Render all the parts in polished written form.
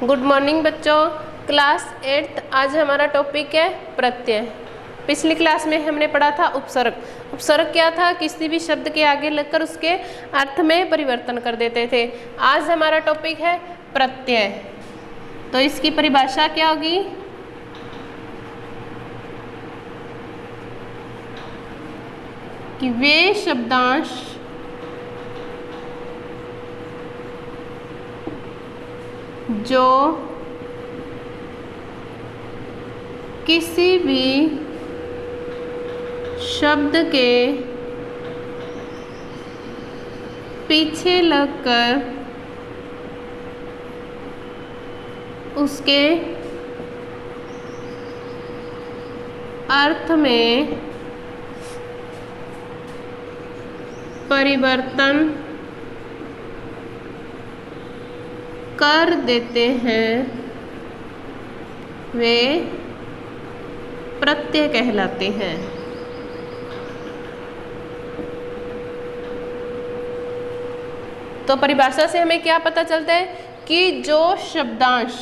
Good morning बच्चों। Class 8 आज हमारा टॉपिक है प्रत्यय। पिछली क्लास में हमने पढ़ा था उपसर्ग। उपसर्ग क्या था? किसी भी शब्द के आगे लगकर उसके अर्थ में परिवर्तन कर देते थे। आज हमारा टॉपिक है प्रत्यय। तो इसकी परिभाषा क्या होगी? कि वे शब्दांश जो किसी भी शब्द के पीछे लगकर उसके अर्थ में परिवर्तन कर देते हैं वे प्रत्यय कहलाते हैं। तो परिभाषा से हमें क्या पता चलता है कि जो शब्दांश,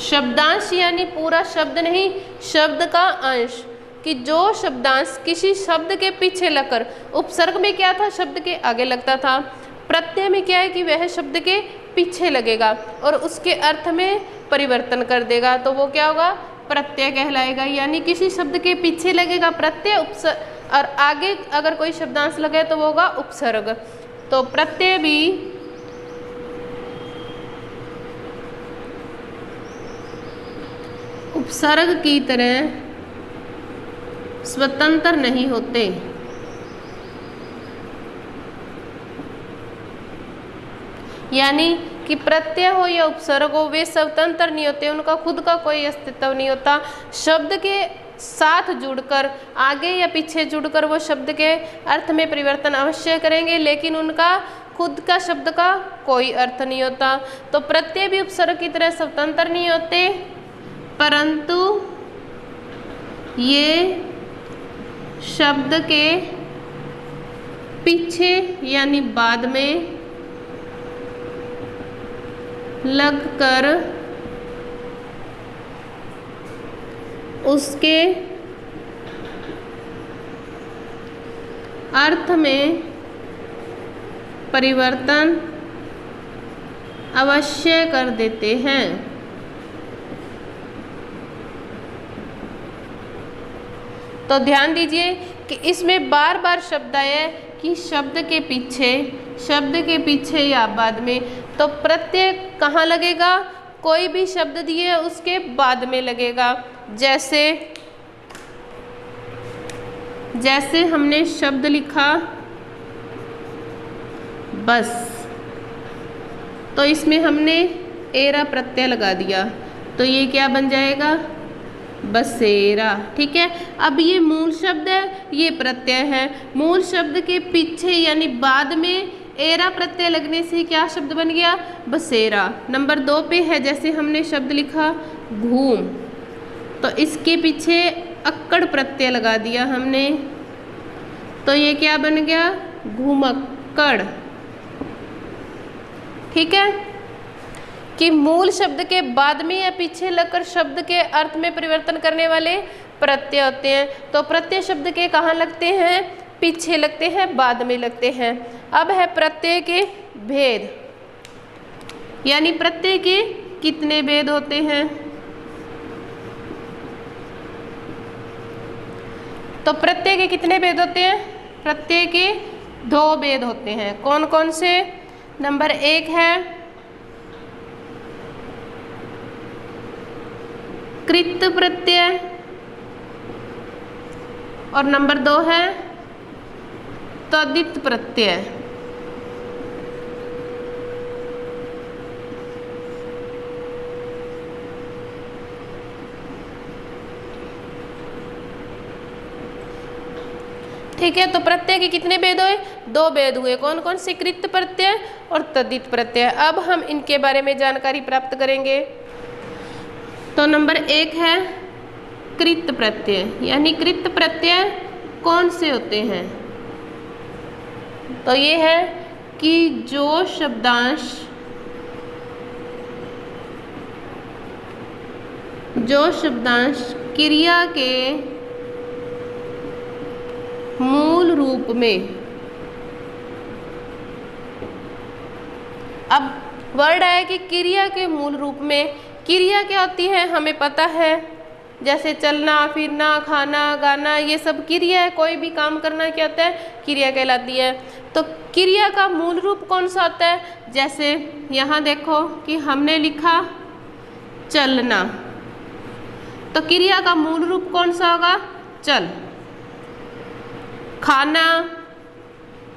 शब्दांश यानी पूरा शब्द नहीं, शब्द का अंश, कि जो शब्दांश किसी शब्द के पीछे लगकर, उपसर्ग में क्या था? शब्द के आगे लगता था। प्रत्यय में क्या है कि वह शब्द के पीछे लगेगा और उसके अर्थ में परिवर्तन कर देगा, तो वो क्या होगा? प्रत्यय कहलाएगा। यानी किसी शब्द के पीछे लगेगा प्रत्यय, और आगे अगर कोई शब्दांश लगे तो वो होगा उपसर्ग। तो प्रत्यय भी उपसर्ग की तरह स्वतंत्र नहीं होते। यानी कि प्रत्यय हो या उपसर्ग हो, वे स्वतंत्र नहीं होते, उनका खुद का कोई अस्तित्व नहीं होता। शब्द के साथ जुड़कर, आगे या पीछे जुड़कर वो शब्द के अर्थ में परिवर्तन अवश्य करेंगे, लेकिन उनका खुद का शब्द का कोई अर्थ नहीं होता। तो प्रत्यय भी उपसर्ग की तरह स्वतंत्र नहीं होते, परंतु ये शब्द के पीछे यानी बाद में लगकर उसके अर्थ में परिवर्तन अवश्य कर देते हैं। तो ध्यान दीजिए कि इसमें बार बार शब्द आया है कि शब्द के पीछे या बाद में। तो प्रत्यय कहाँ लगेगा? कोई भी शब्द दिए उसके बाद में लगेगा। जैसे हमने शब्द लिखा बस, तो इसमें हमने एरा प्रत्यय लगा दिया, तो ये क्या बन जाएगा? बसेरा। ठीक है। अब ये मूल शब्द है, ये प्रत्यय है। मूल शब्द के पीछे यानी बाद में एरा प्रत्यय लगने से क्या शब्द बन गया? बसेरा। नंबर 2 पे है, जैसे हमने शब्द लिखा घूम, तो इसके पीछे अक्कड़ प्रत्यय लगा दिया हमने, तो ये क्या बन गया? घूमक्कड़। ठीक है कि मूल शब्द के बाद में या पीछे लगकर शब्द के अर्थ में परिवर्तन करने वाले प्रत्यय होते हैं। तो प्रत्यय शब्द के कहाँ लगते हैं? पीछे लगते हैं, बाद में लगते हैं। अब है प्रत्यय के भेद, यानी प्रत्यय के कितने भेद होते हैं? तो प्रत्यय के कितने भेद होते हैं? प्रत्यय के 2 भेद होते हैं। कौन कौन से? नंबर 1 है कृत प्रत्यय और नंबर 2 है तद्धित प्रत्यय। ठीक है। तो प्रत्यय के कितने भेद हुए? 2 भेद हुए। कौन कौन से? कृत प्रत्यय और तद्धित प्रत्यय। अब हम इनके बारे में जानकारी प्राप्त करेंगे। तो नंबर 1 है कृत प्रत्यय, यानी कृत प्रत्यय कौन से होते हैं? तो ये है कि जो शब्दांश जो शब्दांश क्रिया के मूल रूप में, अब वर्ड आया कि क्रिया के मूल रूप में। क्रिया क्या होती है हमें पता है, जैसे चलना, फिरना, खाना, गाना, ये सब क्रिया है। कोई भी काम करना क्या होता है, क्रिया कहलाती है। तो क्रिया का मूल रूप कौन सा होता है, जैसे यहाँ देखो कि हमने लिखा चलना, तो क्रिया का मूल रूप कौन सा होगा, चल। खाना,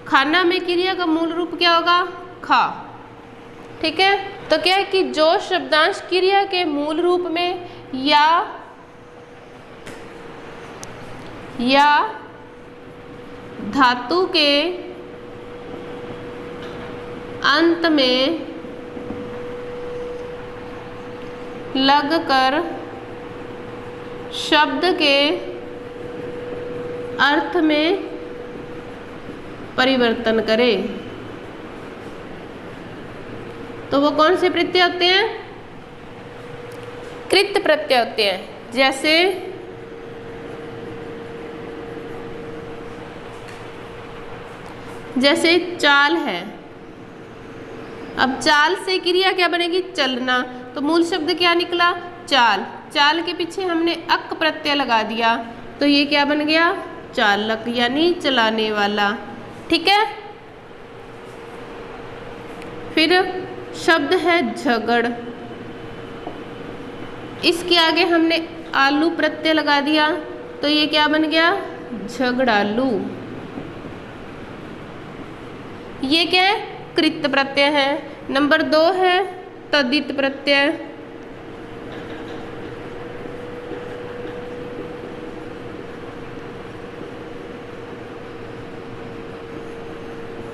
खाना में क्रिया का मूल रूप क्या होगा, खा। ठीक है, तो क्या है कि जो शब्दांश क्रिया के मूल रूप में या धातु के अंत में लगकर शब्द के अर्थ में परिवर्तन करे, तो वो कौन से प्रत्यय होते हैं, कृत प्रत्यय होते हैं। जैसे चाल है, अब चाल से क्रिया क्या बनेगी, चलना, तो मूल शब्द क्या निकला, चाल। चाल के पीछे हमने अक प्रत्यय लगा दिया, तो ये क्या बन गया, चालक, यानी चलाने वाला। ठीक है, फिर शब्द है झगड़, इसके आगे हमने आलू प्रत्यय लगा दिया, तो ये क्या बन गया, झगड़ालू। ये क्या है, कृत प्रत्यय है। नंबर 2 है तद्धित प्रत्यय।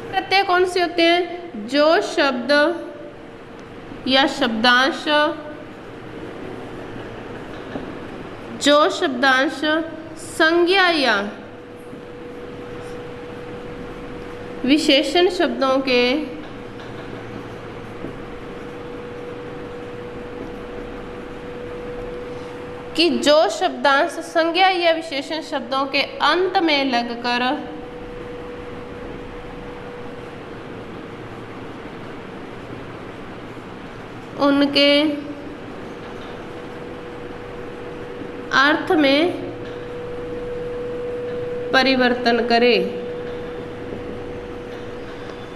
प्रत्यय कौन से होते हैं, जो शब्द या शब्दांश, जो शब्दांश संज्ञा या विशेषण शब्दों के जो शब्दांश संज्ञा या विशेषण शब्दों के अंत में लगकर उनके अर्थ में परिवर्तन करे,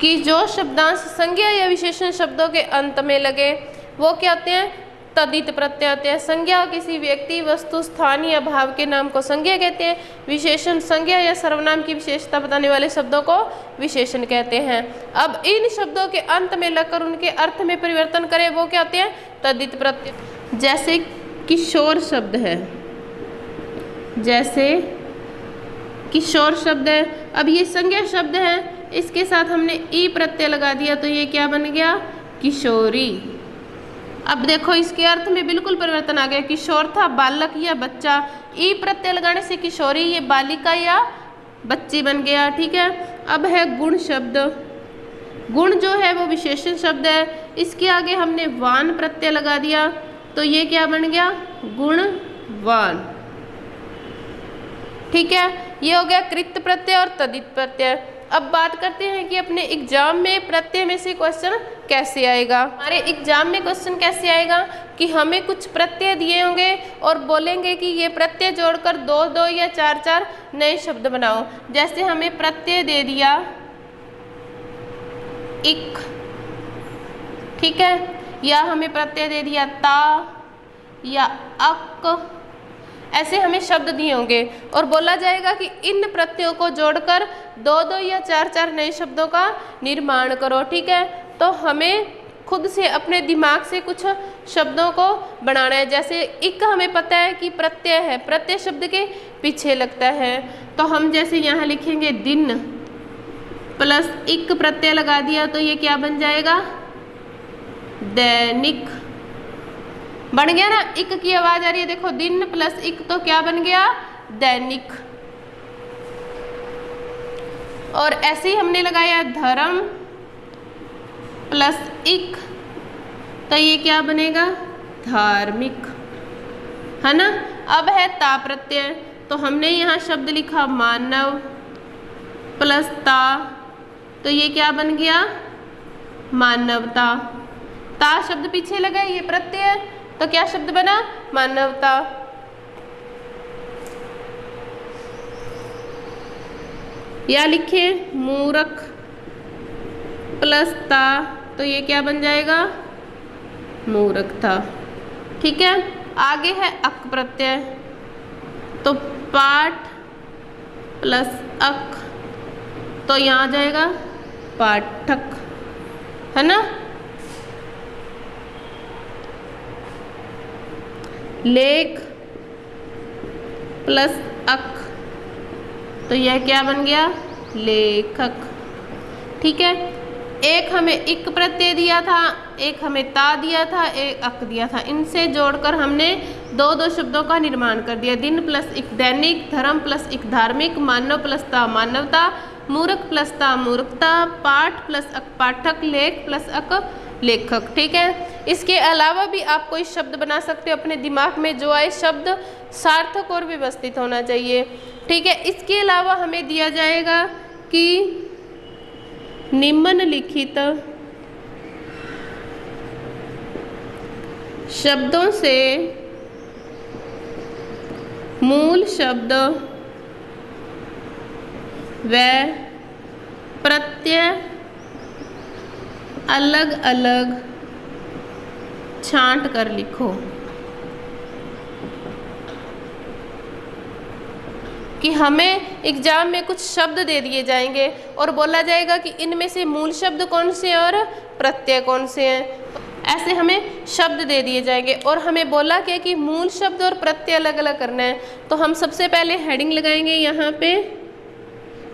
कि जो शब्दांश संज्ञा या विशेषण शब्दों के अंत में लगे वो क्या होते हैं, तद्धित प्रत्यय होते हैं। संज्ञा किसी व्यक्ति, वस्तु, स्थान या भाव के नाम को संज्ञा कहते हैं। विशेषण संज्ञा या सर्वनाम की विशेषता बताने वाले शब्दों को विशेषण कहते हैं। अब इन शब्दों के अंत में लगकर उनके अर्थ में परिवर्तन करे वो क्या होते हैं, तद्धित प्रत्यय। जैसे किशोर शब्द है, जैसे किशोर शब्द है, अब ये संज्ञा शब्द है, इसके साथ हमने ई प्रत्यय लगा दिया, तो ये क्या बन गया, किशोरी। अब देखो इसके अर्थ में बिल्कुल परिवर्तन आ गया, किशोर था बालक या बच्चा, ई प्रत्यय लगाने से किशोरी ये बालिका या बच्ची बन गया। ठीक है, अब है गुण शब्द। गुण जो है वो विशेषण शब्द है, इसके आगे हमने वान प्रत्यय लगा दिया, तो ये क्या बन गया, गुणवान। ठीक है, ये हो गया कृत प्रत्यय और तद्धित प्रत्यय। अब बात करते हैं कि अपने एग्जाम में प्रत्यय में से क्वेश्चन कैसे आएगा। हमारे एग्जाम में क्वेश्चन कैसे आएगा कि हमें कुछ प्रत्यय दिए होंगे और बोलेंगे कि ये प्रत्यय जोड़कर 2-2 या 4-4 नए शब्द बनाओ। जैसे हमें प्रत्यय दे दिया इक, ठीक है, या हमें प्रत्यय दे दिया ता या अक, ऐसे हमें शब्द दिए होंगे और बोला जाएगा कि इन प्रत्ययों को जोड़कर 2-2 या 4-4 नए शब्दों का निर्माण करो। ठीक है, तो हमें खुद से अपने दिमाग से कुछ शब्दों को बनाना है। जैसे इक हमें पता है कि प्रत्यय है, प्रत्यय शब्द के पीछे लगता है, तो हम जैसे यहाँ लिखेंगे दिन प्लस इक प्रत्यय लगा दिया, तो ये क्या बन जाएगा, दैनिक। बन गया ना, इक की आवाज आ रही है, देखो दिन प्लस इक तो क्या बन गया, दैनिक। और ऐसे ही हमने लगाया धर्म प्लस इक, तो ये क्या बनेगा, धार्मिक। है ना। अब है ता प्रत्यय, तो हमने यहाँ शब्द लिखा मानव प्लस ता, तो ये क्या बन गया मानवता। ता शब्द पीछे लगा, ये प्रत्यय, तो क्या शब्द बना मानवता। या लिखे मूर्ख प्लस ता, तो ये क्या बन जाएगा मूर्खता। ठीक है, आगे है अक प्रत्यय, तो पाठ प्लस अक, तो यहाँ आ जाएगा पाठक, है ना। लेख प्लस अक, तो यह क्या बन गया लेखक। ठीक है, एक हमें इक प्रत्यय दिया था, एक हमें ता दिया था, एक अक दिया था, इनसे जोड़कर हमने दो दो शब्दों का निर्माण कर दिया। दिन प्लस इक दैनिक, धर्म प्लस इक धार्मिक, मानव प्लस ता मानवता, मूर्ख प्लस ता मूर्खता, पाठ प्लस अक पाठक, लेख प्लस अक लेखक। ठीक है, इसके अलावा भी आप कोई शब्द बना सकते हो अपने दिमाग में, जो आए शब्द सार्थक और व्यवस्थित होना चाहिए। ठीक है, इसके अलावा हमें दिया जाएगा कि निम्नलिखित शब्दों से मूल शब्द व प्रत्यय अलग अलग छांट कर लिखो। कि हमें एग्जाम में कुछ शब्द दे दिए जाएंगे और बोला जाएगा कि इनमें से मूल शब्द कौन से हैं और प्रत्यय कौन से हैं। ऐसे हमें शब्द दे दिए जाएंगे और हमें बोला क्या कि मूल शब्द और प्रत्यय अलग अलग करना है। तो हम सबसे पहले हेडिंग लगाएंगे यहाँ पे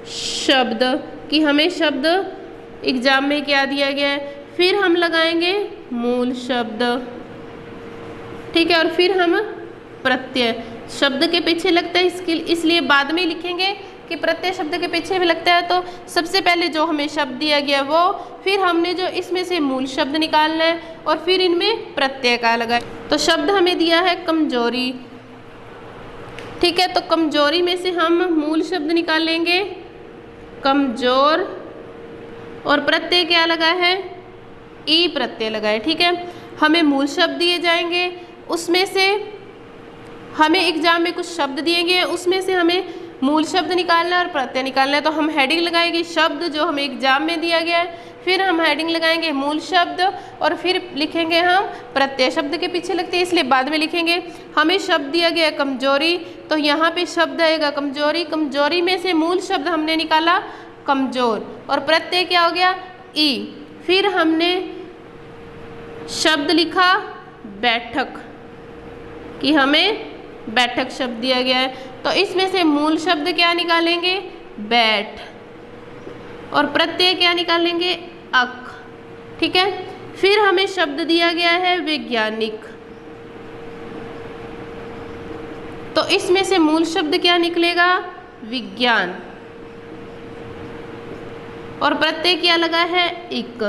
शब्द, कि हमें शब्द एग्जाम में क्या दिया गया है। फिर हम लगाएंगे मूल शब्द, ठीक है, और फिर हम प्रत्यय शब्द के पीछे लगता है, इसलिए बाद में लिखेंगे कि प्रत्यय शब्द के पीछे भी लगता है। तो सबसे पहले जो हमें शब्द दिया गया वो, फिर हमने जो इसमें से मूल शब्द निकालना है और फिर इनमें प्रत्यय का लगाए। तो शब्द हमें दिया है कमजोरी, ठीक है, तो कमजोरी में से हम मूल शब्द निकालेंगे कमजोर, और प्रत्यय क्या लगा है ई प्रत्यय लगा है। ठीक है, हमें मूल शब्द दिए जाएंगे, उसमें से हमें एग्जाम में कुछ शब्द दिए गए, उसमें से हमें मूल शब्द निकालना है और प्रत्यय निकालना है। तो हम हेडिंग लगाएंगे शब्द जो हमें एग्जाम में दिया गया है, फिर हम हेडिंग लगाएंगे मूल शब्द और फिर लिखेंगे हम प्रत्यय शब्द के पीछे लगते हैं, इसलिए बाद में लिखेंगे। हमें शब्द दिया गया कमजोरी, तो यहाँ पे शब्द आएगा कमजोरी, कमजोरी में से मूल शब्द हमने निकाला कमजोर और प्रत्यय क्या हो गया ई। फिर हमने शब्द लिखा बैठक, कि हमें बैठक शब्द दिया गया है, तो इसमें से मूल शब्द क्या निकालेंगे बैठ, और प्रत्यय क्या निकालेंगे अक। ठीक है, फिर हमें शब्द दिया गया है वैज्ञानिक, तो इसमें से मूल शब्द क्या निकलेगा विज्ञान, और प्रत्यय क्या लगा है इक।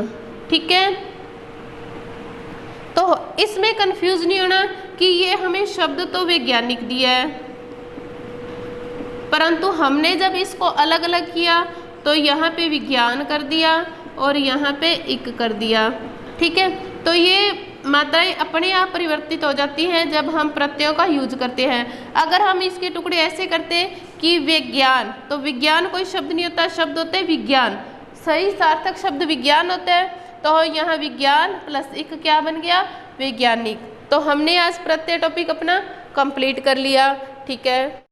ठीक है, तो इसमें कंफ्यूज नहीं होना कि ये हमें शब्द तो वैज्ञानिक दिया है, परंतु हमने जब इसको अलग अलग किया तो यहाँ पे विज्ञान कर दिया और यहाँ पे इक कर दिया। ठीक है, तो ये मात्राएं अपने आप परिवर्तित हो जाती हैं जब हम प्रत्ययों का यूज करते हैं। अगर हम इसके टुकड़े ऐसे करते कि विज्ञान, तो विज्ञान कोई शब्द नहीं होता, शब्द होते हैं विज्ञान, सही सार्थक शब्द विज्ञान होता है। तो यहाँ विज्ञान प्लस इक क्या बन गया वैज्ञानिक। तो हमने आज प्रत्यय टॉपिक अपना कंप्लीट कर लिया। ठीक है।